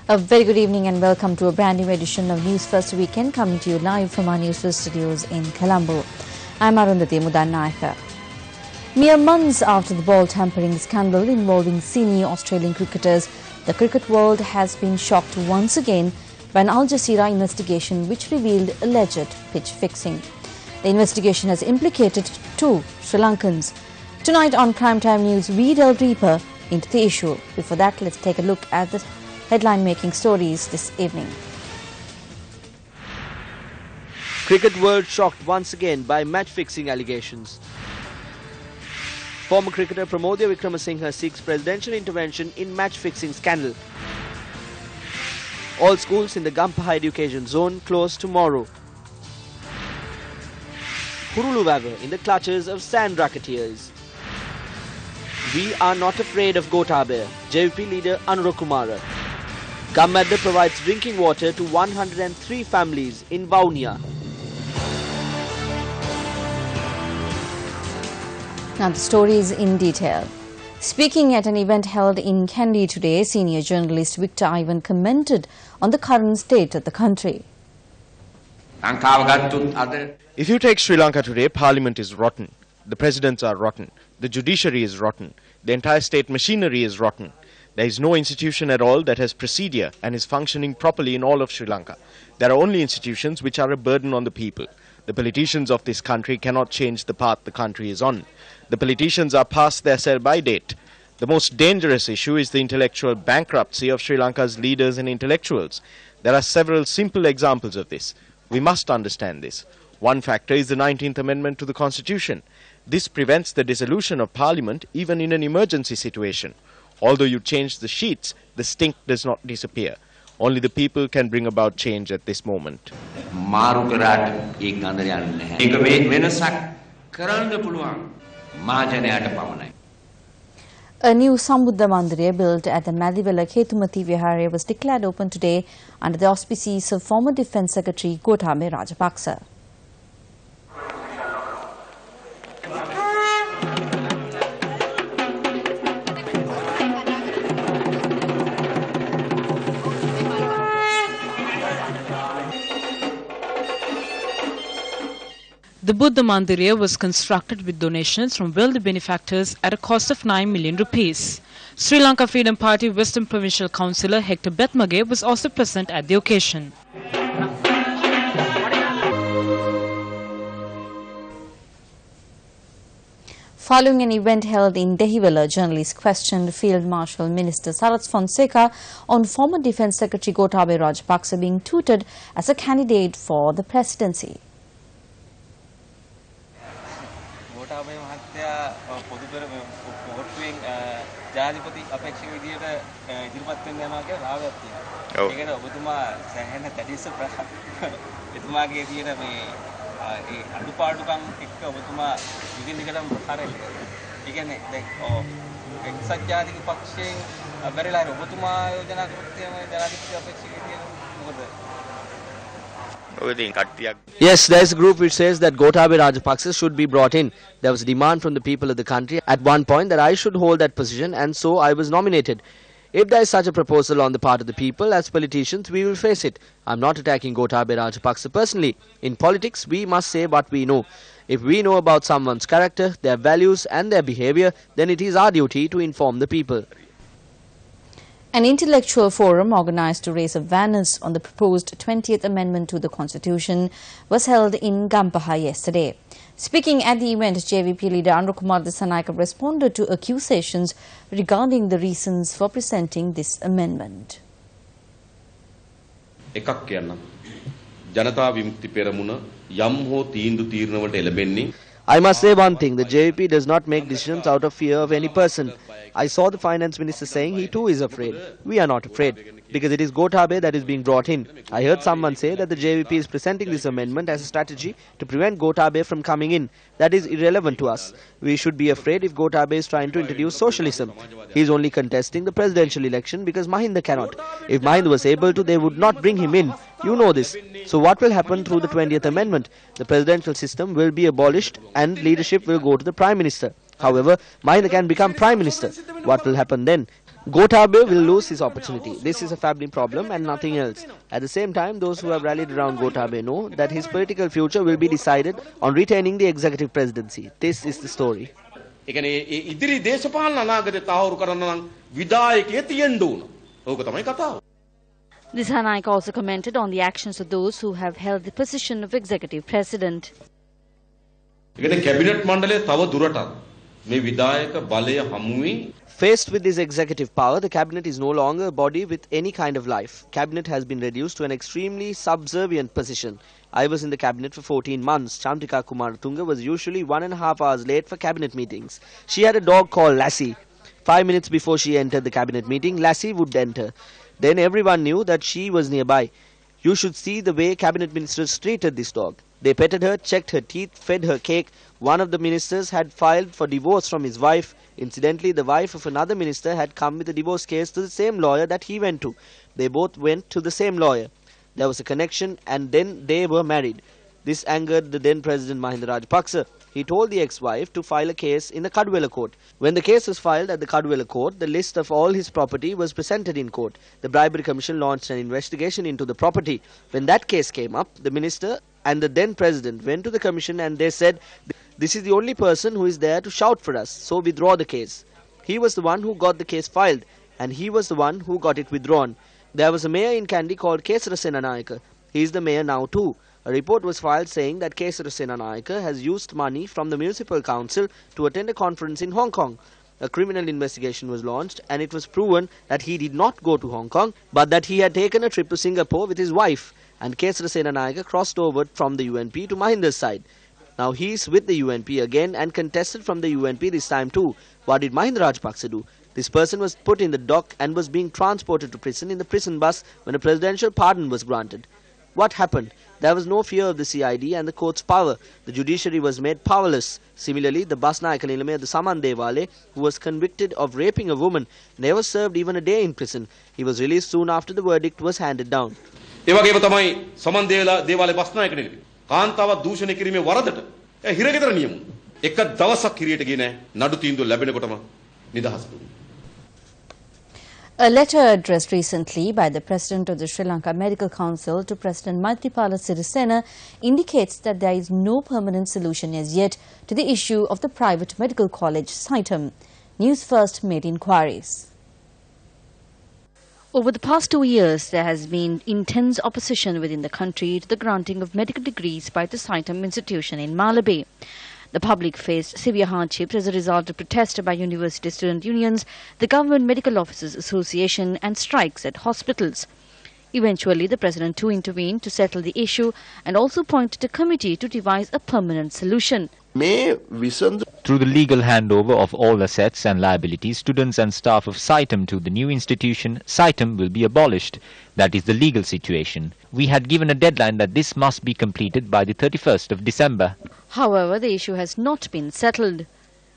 A very good evening and welcome to a brand new edition of News First Weekend, coming to you live from our Newsfirst studios in Colombo. I'm Arundhati Mudanayaka. Mere months after the ball tampering scandal involving senior Australian cricketers, the cricket world has been shocked once again by an Al Jazeera investigation which revealed alleged pitch fixing. The investigation has implicated two Sri Lankans. Tonight on Primetime News, we delve deeper into the issue. Before that, let's take a look at the headline-making stories this evening. Cricket world shocked once again by match-fixing allegations. Former cricketer Pramodya Wickramasinghe seeks presidential intervention in match-fixing scandal. All schools in the Gampaha education zone close tomorrow. Huruluvavu in the clutches of sand racketeers. We are not afraid of Gotabaya, JVP leader Anurokumara. Gammadda provides drinking water to 103 families in Vaunia. Now the stories in detail. Speaking at an event held in Kandy today, senior journalist Victor Ivan commented on the current state of the country. If you take Sri Lanka today, Parliament is rotten. The presidents are rotten. The judiciary is rotten. The entire state machinery is rotten. There is no institution at all that has procedure and is functioning properly in all of Sri Lanka. There are only institutions which are a burden on the people. The politicians of this country cannot change the path the country is on. The politicians are past their sell-by date. The most dangerous issue is the intellectual bankruptcy of Sri Lanka's leaders and intellectuals. There are several simple examples of this. We must understand this. One factor is the 19th Amendment to the Constitution. This prevents the dissolution of Parliament even in an emergency situation. Although you change the sheets, the stink does not disappear. Only the people can bring about change at this moment. A new Sambuddha Mandiriya built at the Madivela Ketumati Vihara was declared open today under the auspices of former Defence Secretary Gotabaya Rajapaksa. The Buddha Mandiriya was constructed with donations from wealthy benefactors at a cost of 9 million rupees. Sri Lanka Freedom Party Western Provincial Councillor Hector Bethmage was also present at the occasion. Following an event held in Dehiwala, journalists questioned Field Marshal Minister Sarath Fonseca on former Defence Secretary Gotabaya Rajapaksa being touted as a candidate for the presidency. Yes, there is a group which says that Gotabaya Rajapaksa should be brought in. There was a demand from the people of the country at one point that I should hold that position, and so I was nominated. If there is such a proposal on the part of the people, as politicians, we will face it. I'm not attacking Gotabaya Rajapaksa personally. In politics, we must say what we know. If we know about someone's character, their values and their behavior, then it is our duty to inform the people. An intellectual forum organized to raise awareness on the proposed 20th Amendment to the Constitution was held in Gampaha yesterday. Speaking at the event, JVP leader Anurokumara Dissanayake responded to accusations regarding the reasons for presenting this amendment. I must say one thing, the JVP does not make decisions out of fear of any person. I saw the finance minister saying he too is afraid. We are not afraid, because it is Gotabaya that is being brought in. I heard someone say that the JVP is presenting this amendment as a strategy to prevent Gotabaya from coming in. That is irrelevant to us. We should be afraid if Gotabaya is trying to introduce socialism. He is only contesting the presidential election because Mahinda cannot. If Mahinda was able to, they would not bring him in. You know this. So what will happen through the 20th Amendment? The presidential system will be abolished and leadership will go to the Prime Minister. However, Mahinda can become Prime Minister. What will happen then? Gotabaya will lose his opportunity. This is a family problem and nothing else. At the same time, those who have rallied around Gotabaya know that his political future will be decided on retaining the executive presidency. This is the story. ඉදිරි දේශපාලන අනාගතය තහවුරු කරන්න නම් විධායකයෙ තියෙන්න ඕන. ඕක තමයි කතාව. Dishanayaka also commented on the actions of those who have held the position of executive president. Cabinet මණ්ඩලය තව දුරටත් මේ විධායක බලය හමුවේ. Faced with this executive power, the cabinet is no longer a body with any kind of life. Cabinet has been reduced to an extremely subservient position. I was in the cabinet for 14 months. Chandrika Kumaratunga was usually 1.5 hours late for cabinet meetings. She had a dog called Lassie. 5 minutes before she entered the cabinet meeting, Lassie would enter. Then everyone knew that she was nearby. You should see the way cabinet ministers treated this dog. They petted her, checked her teeth, fed her cake. One of the ministers had filed for divorce from his wife. Incidentally, the wife of another minister had come with a divorce case to the same lawyer that he went to. They both went to the same lawyer. There was a connection and then they were married. This angered the then President Mahinda Rajapaksa. He told the ex-wife to file a case in the Kadwela court. When the case was filed at the Kadwela court, the list of all his property was presented in court. The Bribery Commission launched an investigation into the property. When that case came up, the minister and the then president went to the commission and they said, "This is the only person who is there to shout for us, so withdraw the case." He was the one who got the case filed and he was the one who got it withdrawn. There was a mayor in Kandy called Kesara Senanayaka. He is the mayor now too. A report was filed saying that Kesara Senanayaka has used money from the municipal council to attend a conference in Hong Kong. A criminal investigation was launched and it was proven that he did not go to Hong Kong but that he had taken a trip to Singapore with his wife, and Kesara Senanayaka crossed over from the UNP to Mahinda's side. Now he is with the UNP again and contested from the UNP this time too. What did Mahinda Rajapaksa do? This person was put in the dock and was being transported to prison in the prison bus when a presidential pardon was granted. What happened? There was no fear of the CID and the court's power. The judiciary was made powerless. Similarly, the bus Nayaka Nilamaya, the Saman Devale, who was convicted of raping a woman, never served even a day in prison. He was released soon after the verdict was handed down. ඒ වගේම තමයි සමන් දේවාලේ bus නායකයෙක් කාන්තාවක් දූෂණය කිරීමේ වරදට හිරගෙදර නියමුණා. එක දවසක් හිරියට ගියේ නැහැ. නඩු තීන්දුව ලැබෙනකොටම නිදහස් දුන්නා. A letter addressed recently by the President of the Sri Lanka Medical Council to President Maithripala Sirisena indicates that there is no permanent solution as yet to the issue of the private medical college Saitam. News First made inquiries. Over the past 2 years, there has been intense opposition within the country to the granting of medical degrees by the Saitam institution in Malabar. The public faced severe hardships as a result of protests by university student unions, the Government Medical Officers Association and strikes at hospitals. Eventually, the President too intervened to settle the issue and also appointed a committee to devise a permanent solution. Through the legal handover of all assets and liabilities, students and staff of Saitam to the new institution, Saitam will be abolished. That is the legal situation. We had given a deadline that this must be completed by the 31st of December. However, the issue has not been settled.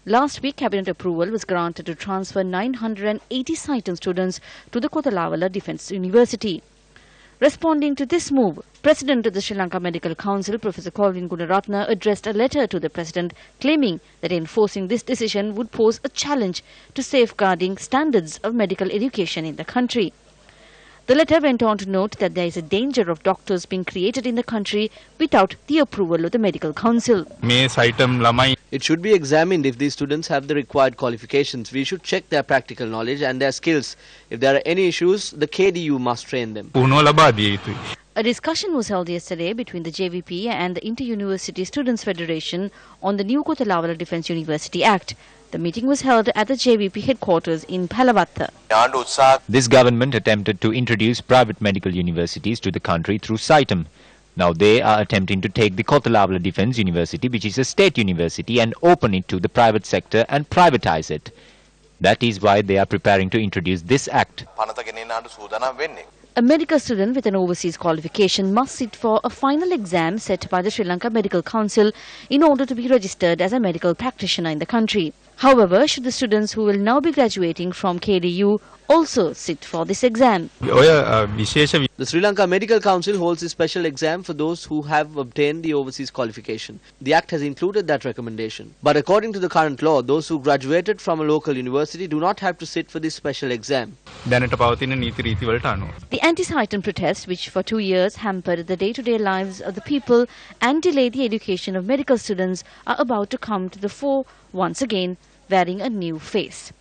Last week, cabinet approval was granted to transfer 980 Saitam students to the Kothalawala Defence University. Responding to this move, President of the Sri Lanka Medical Council, Professor Colvin Gunaratna, addressed a letter to the President claiming that enforcing this decision would pose a challenge to safeguarding standards of medical education in the country. The letter went on to note that there is a danger of doctors being created in the country without the approval of the Medical Council. It should be examined if these students have the required qualifications. We should check their practical knowledge and their skills. If there are any issues, the KDU must train them. A discussion was held yesterday between the JVP and the Inter-University Students' Federation on the new Kothalawala Defence University Act. The meeting was held at the JVP headquarters in Palavatta. This government attempted to introduce private medical universities to the country through Saitam. Now they are attempting to take the Kothalawala Defence University, which is a state university, and open it to the private sector and privatize it. That is why they are preparing to introduce this act. A medical student with an overseas qualification must sit for a final exam set by the Sri Lanka Medical Council in order to be registered as a medical practitioner in the country. However, should the students who will now be graduating from KDU also sit for this exam. The Sri Lanka Medical Council holds a special exam for those who have obtained the overseas qualification. The Act has included that recommendation. But according to the current law, those who graduated from a local university do not have to sit for this special exam. The anti-Saitan protest, which for 2 years hampered the day-to-day lives of the people and delayed the education of medical students, are about to come to the fore once again, wearing a new face.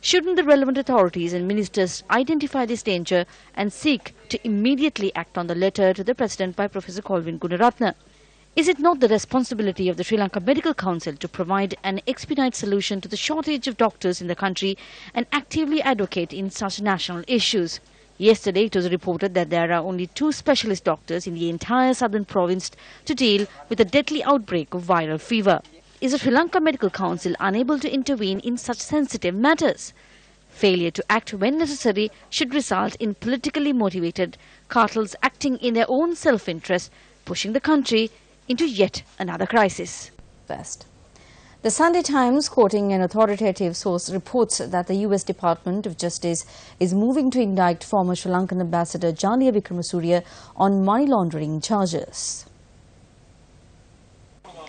Shouldn't the relevant authorities and ministers identify this danger and seek to immediately act on the letter to the President by Professor Colvin Gunaratne? Is it not the responsibility of the Sri Lanka Medical Council to provide an expedite solution to the shortage of doctors in the country and actively advocate in such national issues? Yesterday it was reported that there are only 2 specialist doctors in the entire southern province to deal with a deadly outbreak of viral fever. Is the Sri Lanka Medical Council unable to intervene in such sensitive matters? Failure to act when necessary should result in politically motivated cartels acting in their own self-interest, pushing the country into yet another crisis. First, the Sunday Times, quoting an authoritative source, reports that the US Department of Justice is moving to indict former Sri Lankan Ambassador Jalia Wickremesuriya on money laundering charges.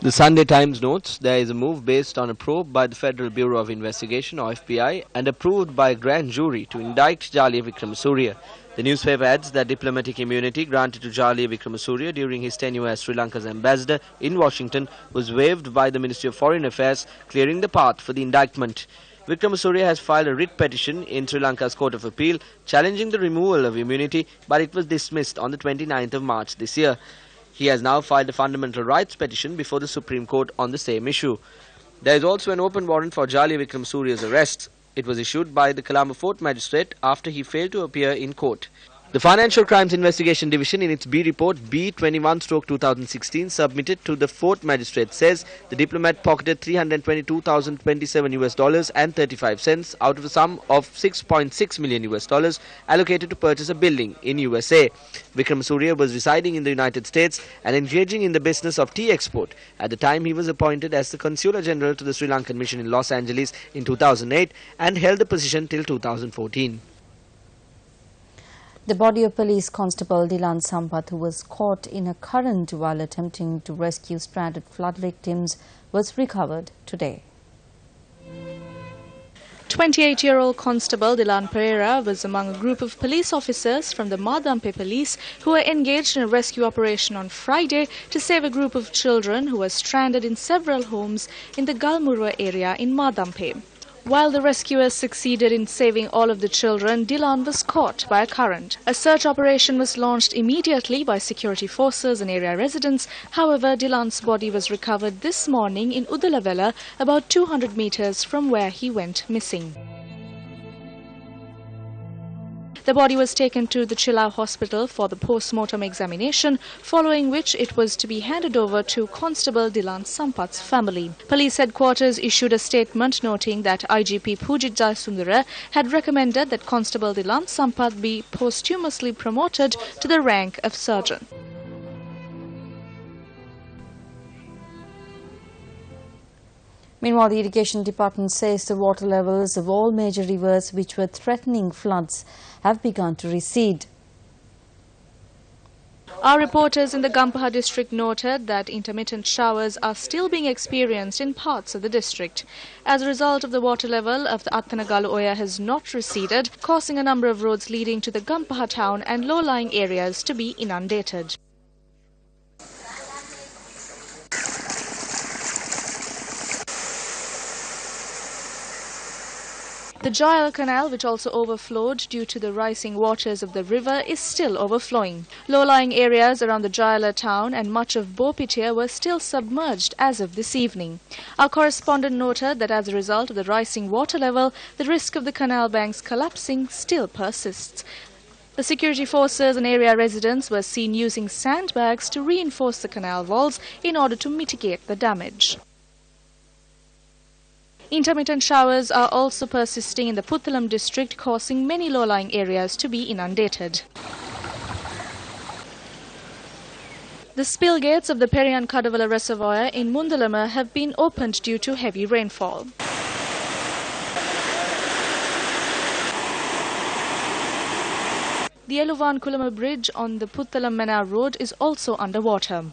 The Sunday Times notes there is a move based on a probe by the Federal Bureau of Investigation or FBI and approved by a grand jury to indict Jalia Wickremesuriya. The newspaper adds that diplomatic immunity granted to Jalia Wickremesuriya during his tenure as Sri Lanka's ambassador in Washington was waived by the Ministry of Foreign Affairs, clearing the path for the indictment. Wickremesuriya has filed a writ petition in Sri Lanka's Court of Appeal challenging the removal of immunity, but it was dismissed on the 29th of March this year. He has now filed a fundamental rights petition before the Supreme Court on the same issue. There is also an open warrant for Jalia Wickremesuriya's arrest. It was issued by the Colombo Fort Magistrate after he failed to appear in court. The Financial Crimes Investigation Division in its B report B21/2016 submitted to the Fort Magistrate says the diplomat pocketed $322,027 and 35 cents out of a sum of $6.6 million allocated to purchase a building in USA. Wickremesuriya was residing in the United States and engaging in the business of tea export at the time he was appointed as the Consular General to the Sri Lankan Mission in Los Angeles in 2008 and held the position till 2014. The body of police constable Dilan Sampath, who was caught in a current while attempting to rescue stranded flood victims, was recovered today. 28-year-old Constable Dilan Pereira was among a group of police officers from the Madampe police who were engaged in a rescue operation on Friday to save a group of children who were stranded in several homes in the Galmurwa area in Madampe. While the rescuers succeeded in saving all of the children, Dilan was caught by a current. A search operation was launched immediately by security forces and area residents. However, Dilan's body was recovered this morning in Udalavela, about 200 meters from where he went missing. The body was taken to the Chilau hospital for the post-mortem examination, following which it was to be handed over to Constable Dilan Sampath's family. Police headquarters issued a statement noting that IGP Pujit Jayasundara had recommended that Constable Dilan Sampath be posthumously promoted to the rank of sergeant. Meanwhile, the Irrigation Department says the water levels of all major rivers which were threatening floods have begun to recede. Our reporters in the Gampaha district noted that intermittent showers are still being experienced in parts of the district. As a result of the water level of the Attanagalu Oya has not receded, causing a number of roads leading to the Gampaha town and low-lying areas to be inundated. The Jayal Canal, which also overflowed due to the rising waters of the river, is still overflowing. Low-lying areas around the Jayala town and much of Bopitia were still submerged as of this evening. Our correspondent noted that as a result of the rising water level, the risk of the canal banks collapsing still persists. The security forces and area residents were seen using sandbags to reinforce the canal walls in order to mitigate the damage. Intermittent showers are also persisting in the Puttalam district, causing many low-lying areas to be inundated. The spill gates of the Periyan Kadavala Reservoir in Mundalama have been opened due to heavy rainfall. The Eluvan-Kulama bridge on the Puttalam-Mena road is also underwater.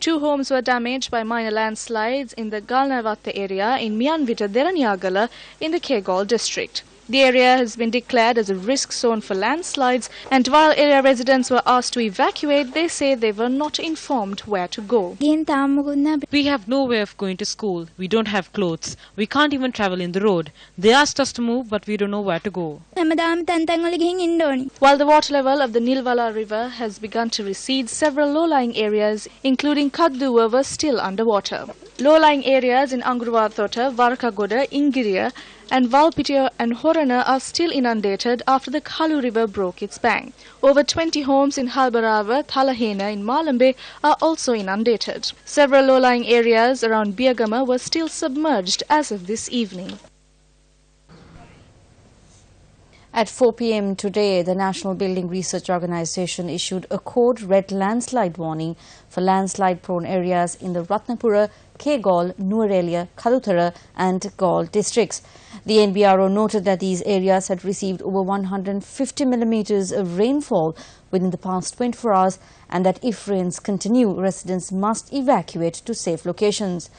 Two homes were damaged by minor landslides in the Galnavatta area in Mianvita Deraniyagala in the Kegol district. The area has been declared as a risk zone for landslides, and while area residents were asked to evacuate, they say they were not informed where to go. We have no way of going to school. We don't have clothes. We can't even travel in the road. They asked us to move, but we don't know where to go. While the water level of the Nilwala river has begun to recede, several low-lying areas, including Kadduwa, were still underwater. Low-lying areas in Angurwathota, Varakagoda, Ingiriya, and Valpitiya and Horana are still inundated after the Kalu River broke its bank. Over 20 homes in Halbarava, Thalahena in Malambe are also inundated. Several low-lying areas around Biagama were still submerged as of this evening. At 4 p.m. today, the National Building Research Organisation issued a code red landslide warning for landslide-prone areas in the Ratnapura, Kegol, Nuarelia, Kaluthara and Gaul districts. The NBRO noted that these areas had received over 150 millimeters of rainfall within the past 24 hours and that if rains continue, residents must evacuate to safe locations.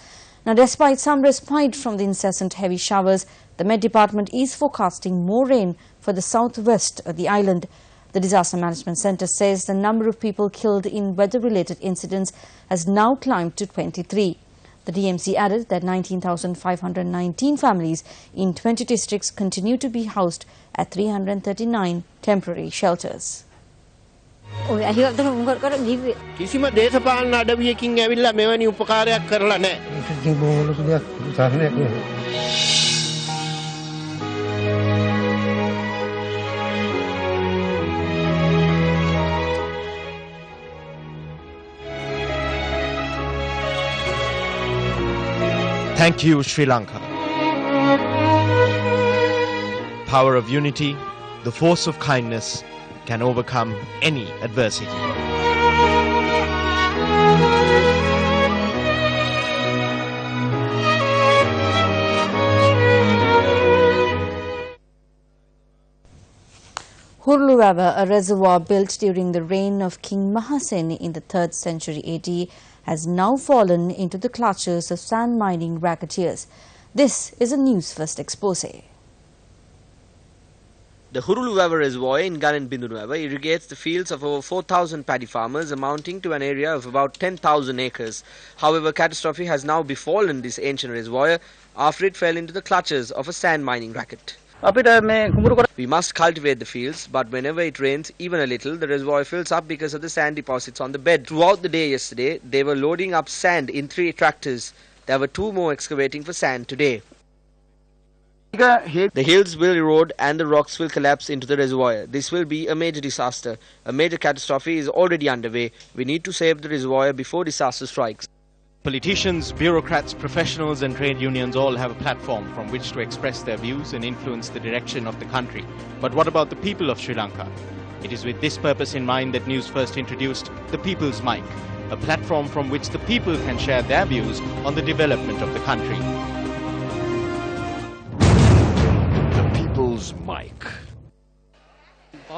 Now, despite some respite from the incessant heavy showers, the Met Department is forecasting more rain for the southwest of the island. The Disaster Management Centre says the number of people killed in weather-related incidents has now climbed to 23. The DMC added that 19,519 families in 20 districts continue to be housed at 339 temporary shelters. කිසිම දේශපාලන අඩවියකින් ඇවිල්ලා මෙවැනි උපකාරයක් කරලා නැහැ. Thank you, Sri Lanka. Power of unity, the force of kindness can overcome any adversity. Hurlurava, a reservoir built during the reign of King Mahasen in the 3rd century AD, has now fallen into the clutches of sand mining racketeers. This is a Newsfirst expose. The Hurlurava Reservoir in Garenbindunuava irrigates the fields of over 4,000 paddy farmers, amounting to an area of about 10,000 acres. However, catastrophe has now befallen this ancient reservoir after it fell into the clutches of a sand mining racket. We must cultivate the fields, but whenever it rains even a little, the reservoir fills up because of the sand deposits on the bed. Throughout the day yesterday, they were loading up sand in 3 tractors. There were 2 more excavating for sand today. The hills will erode and the rocks will collapse into the reservoir. This will be a major disaster. A major catastrophe is already underway. We need to save the reservoir before disaster strikes. Politicians, bureaucrats, professionals and trade unions all have a platform from which to express their views and influence the direction of the country. But what about the people of Sri Lanka? It is with this purpose in mind that News First introduced the People's Mic, a platform from which the people can share their views on the development of the country. The People's Mic.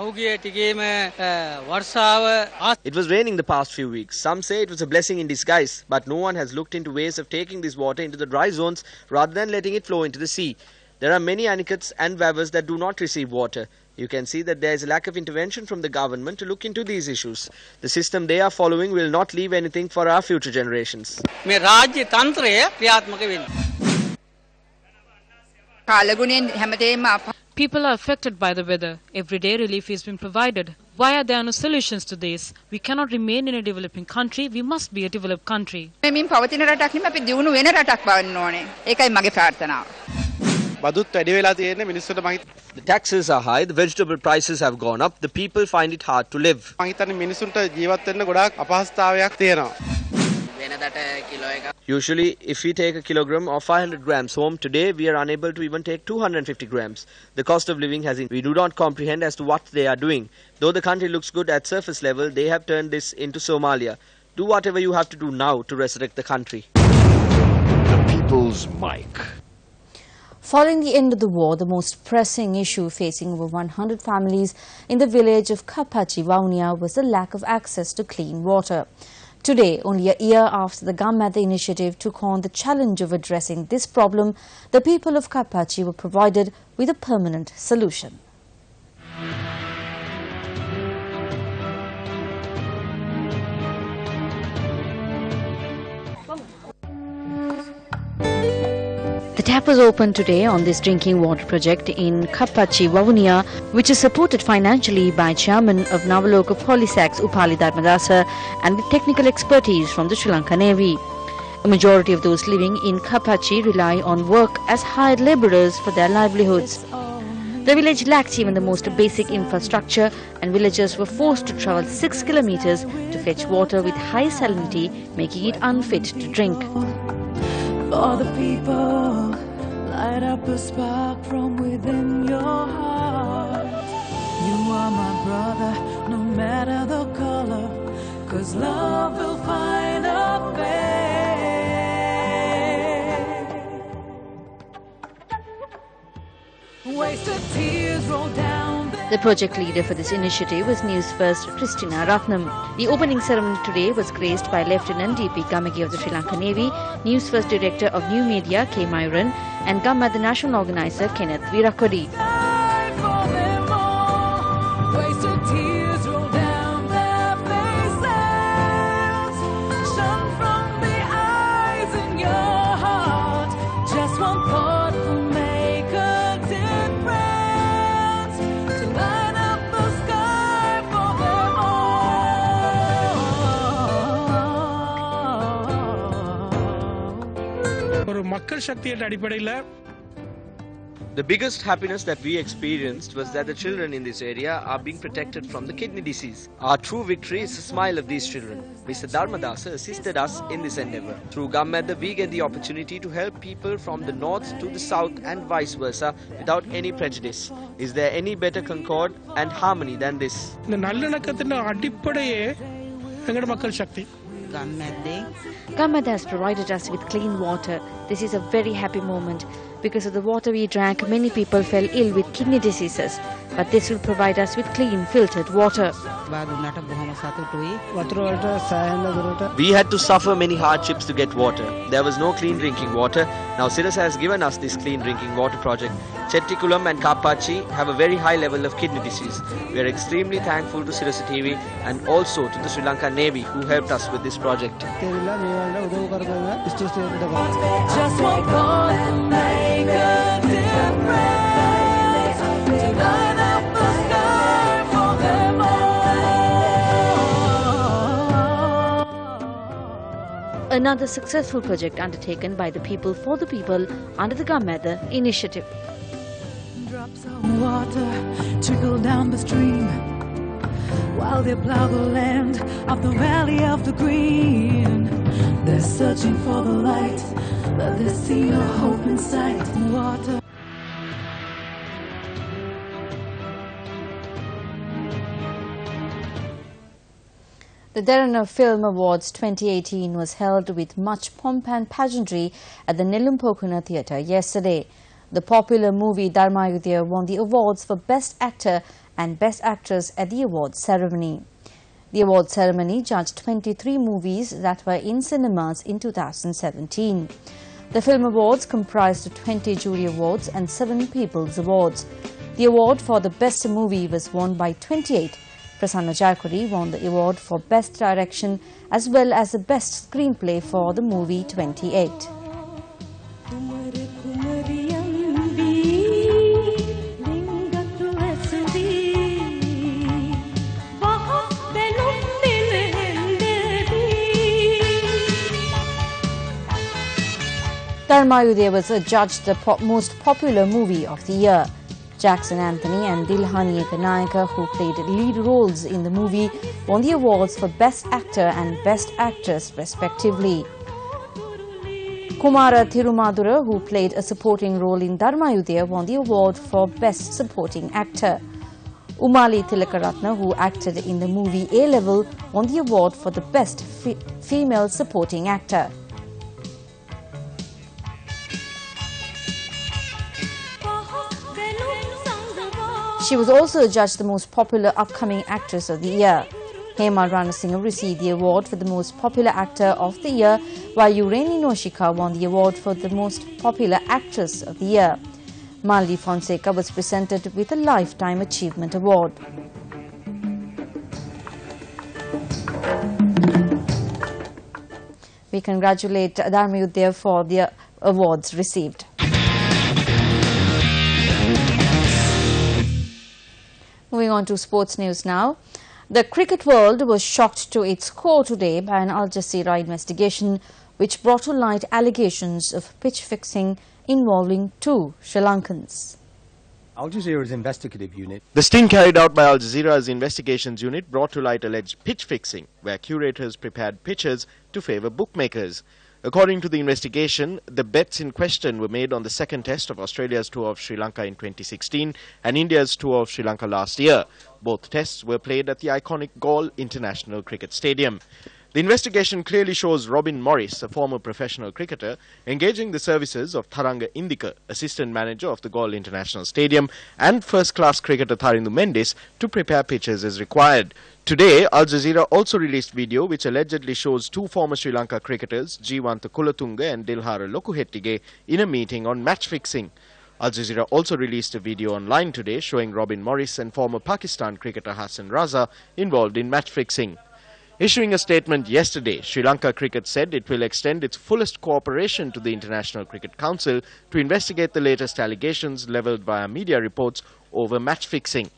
It was raining the past few weeks. Some say it was a blessing in disguise, but no one has looked into ways of taking this water into the dry zones rather than letting it flow into the sea. There are many anikats and wavas that do not receive water. You can see that there is a lack of intervention from the government to look into these issues. The system they are following will not leave anything for our future generations. People are affected by the weather. Everyday relief is being provided. Why are there no solutions to this? We cannot remain in a developing country. We must be a developed country. The taxes are high, the vegetable prices have gone up, the people find it hard to live. Usually, if we take a kilogram or 500 grams home, today we are unable to even take 250 grams. The cost of living has increased. We do not comprehend as to what they are doing. Though the country looks good at surface level, they have turned this into Somalia. Do whatever you have to do now to resurrect the country. The People's Mic. Following the end of the war, the most pressing issue facing over 100 families in the village of Kapachi, Vaunia, was the lack of access to clean water. Today, only a year after the Gammatha initiative took on the challenge of addressing this problem, the people of Kapachi were provided with a permanent solution. The tap was opened today on this drinking water project in Kapachi, Vaunia, which is supported financially by Chairman of Navaloka Polysax Upali Dharmadasa and with technical expertise from the Sri Lanka Navy. A majority of those living in Kapachi rely on work as hired labourers for their livelihoods. The village lacked even the most basic infrastructure, and villagers were forced to travel 6 kilometres to fetch water with high salinity, making it unfit to drink. For the people, light up a spark from within your heart. You are my brother, no matter the color, 'cause love will find a way. Wasted tears roll down. The project leader for this initiative was Newsfirst Christina Ratnam. The opening ceremony today was graced by Lieutenant D.P. Gamage of the Sri Lanka Navy, Newsfirst Director of New Media K. Myron, and Gammatha National Organizer Kenneth Virakodi. The biggest happiness that we experienced was that the children in this area are being protected from the kidney disease. Our true victory is the smile of these children. Mr. Dharmadasa assisted us in this endeavour. Through Gammatha, we get the opportunity to help people from the north to the south and vice versa without any prejudice. Is there any better concord and harmony than this? Gammatha has provided us with clean water. This is a very happy moment. Because of the water we drank, many people fell ill with kidney diseases. But this will provide us with clean, filtered water. We had to suffer many hardships to get water. There was no clean drinking water. Now Sirasa has given us this clean drinking water project. Chettikulam and Kapachi have a very high level of kidney disease. We are extremely thankful to Sirasa TV and also to the Sri Lanka Navy who helped us with this project. Just one call and make a difference. To light up the sky for them all. Another successful project undertaken by the people for the people under the Gammatha initiative. Drops of water trickle down the stream while they plow the land of the valley of the green. They're searching for the light, but they see no hope in sight. Water. The Derana Film Awards 2018 was held with much pomp and pageantry at the Nelumpokuna Theatre yesterday. The popular movie Dharmayudhya won the awards for Best Actor and Best Actress at the awards ceremony. The awards ceremony judged 23 movies that were in cinemas in 2017. The Film Awards comprised of 20 jury awards and 7 People's Awards. The award for the Best Movie was won by 28. Prasanna Jayakuri won the award for Best Direction as well as the Best Screenplay for the movie 28. Dharmayudhya was adjudged the most popular movie of the year. Jackson Anthony and Dilhani Ekanayaka, who played lead roles in the movie, won the awards for Best Actor and Best Actress respectively. Kumara Thirumadura, who played a supporting role in Dharmayudhya, won the award for Best Supporting Actor. Umali Tilakaratna, who acted in the movie A-Level, won the award for the Best Female Supporting Actor. She was also adjudged the most popular upcoming actress of the year. Hema Ranasinghe received the award for the most popular actor of the year, while Ureni Noshika won the award for the most popular actress of the year. Maldi Fonseca was presented with a Lifetime Achievement Award. We congratulate Dharmayuddaya for the awards received. Moving on to sports news now. The cricket world was shocked to its core today by an Al Jazeera investigation which brought to light allegations of pitch fixing involving 2 Sri Lankans. Al Jazeera's investigative unit. The sting carried out by Al Jazeera's investigations unit brought to light alleged pitch fixing, where curators prepared pitches to favour bookmakers. According to the investigation, the bets in question were made on the second test of Australia's tour of Sri Lanka in 2016 and India's tour of Sri Lanka last year. Both tests were played at the iconic Galle International Cricket Stadium. The investigation clearly shows Robin Morris, a former professional cricketer, engaging the services of Tharanga Indika, assistant manager of the Galle International Stadium, and first-class cricketer Tharindu Mendes to prepare pitches as required. Today, Al Jazeera also released video which allegedly shows 2 former Sri Lanka cricketers, Jeewantha Kulatunga and Dilhara Lokuhettige, in a meeting on match fixing. Al Jazeera also released a video online today showing Robin Morris and former Pakistan cricketer Hassan Raza involved in match fixing. Issuing a statement yesterday, Sri Lanka Cricket said it will extend its fullest cooperation to the International Cricket Council to investigate the latest allegations levelled via media reports over match fixing.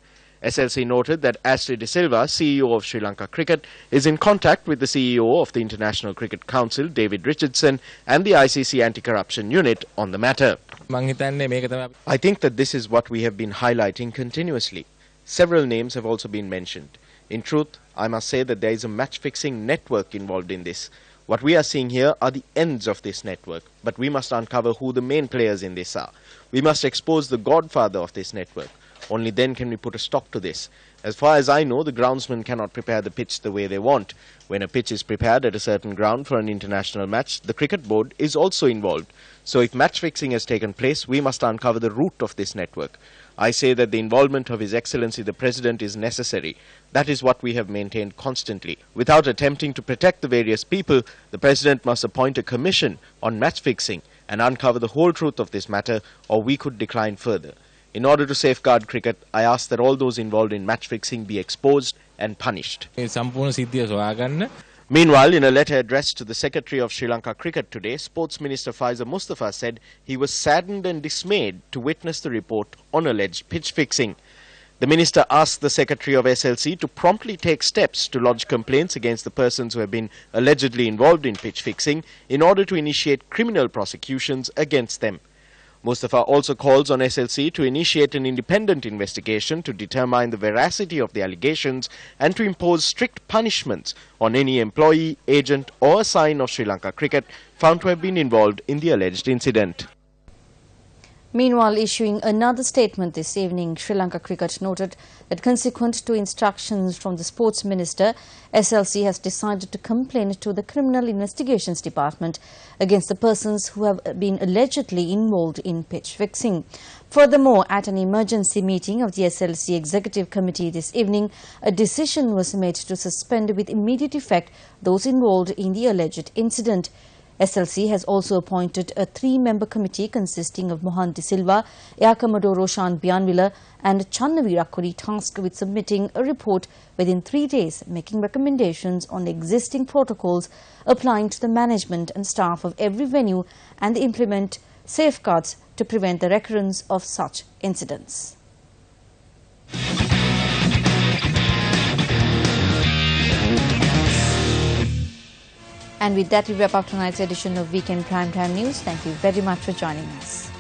SLC noted that Ashley De Silva, CEO of Sri Lanka Cricket, is in contact with the CEO of the International Cricket Council, David Richardson, and the ICC Anti-Corruption Unit on the matter. I think that this is what we have been highlighting continuously. Several names have also been mentioned. In truth, I must say that there is a match-fixing network involved in this. What we are seeing here are the ends of this network, but we must uncover who the main players in this are. We must expose the godfather of this network. Only then can we put a stop to this. As far as I know, the groundsmen cannot prepare the pitch the way they want. When a pitch is prepared at a certain ground for an international match, the cricket board is also involved. So if match fixing has taken place, we must uncover the root of this network. I say that the involvement of His Excellency the President is necessary. That is what we have maintained constantly. Without attempting to protect the various people, the President must appoint a commission on match fixing and uncover the whole truth of this matter, or we could decline further. In order to safeguard cricket, I ask that all those involved in match fixing be exposed and punished. Meanwhile, in a letter addressed to the Secretary of Sri Lanka Cricket today, Sports Minister Faisal Mustafa said he was saddened and dismayed to witness the report on alleged pitch fixing. The Minister asked the Secretary of SLC to promptly take steps to lodge complaints against the persons who have been allegedly involved in pitch fixing in order to initiate criminal prosecutions against them. Mustafa also calls on SLC to initiate an independent investigation to determine the veracity of the allegations and to impose strict punishments on any employee, agent or assign of Sri Lanka Cricket found to have been involved in the alleged incident. Meanwhile, issuing another statement this evening, Sri Lanka Cricket noted that consequent to instructions from the Sports Minister, SLC has decided to complain to the Criminal Investigations Department against the persons who have been allegedly involved in pitch fixing. Furthermore, at an emergency meeting of the SLC Executive Committee this evening, a decision was made to suspend with immediate effect those involved in the alleged incident. SLC has also appointed a 3-member committee consisting of Mohan De Silva, Yakamado Roshan Bianwila and Channavi Rakkuri tasked with submitting a report within 3 days, making recommendations on the existing protocols applying to the management and staff of every venue and implement safeguards to prevent the recurrence of such incidents. And with that, we wrap up tonight's edition of Weekend Primetime News. Thank you very much for joining us.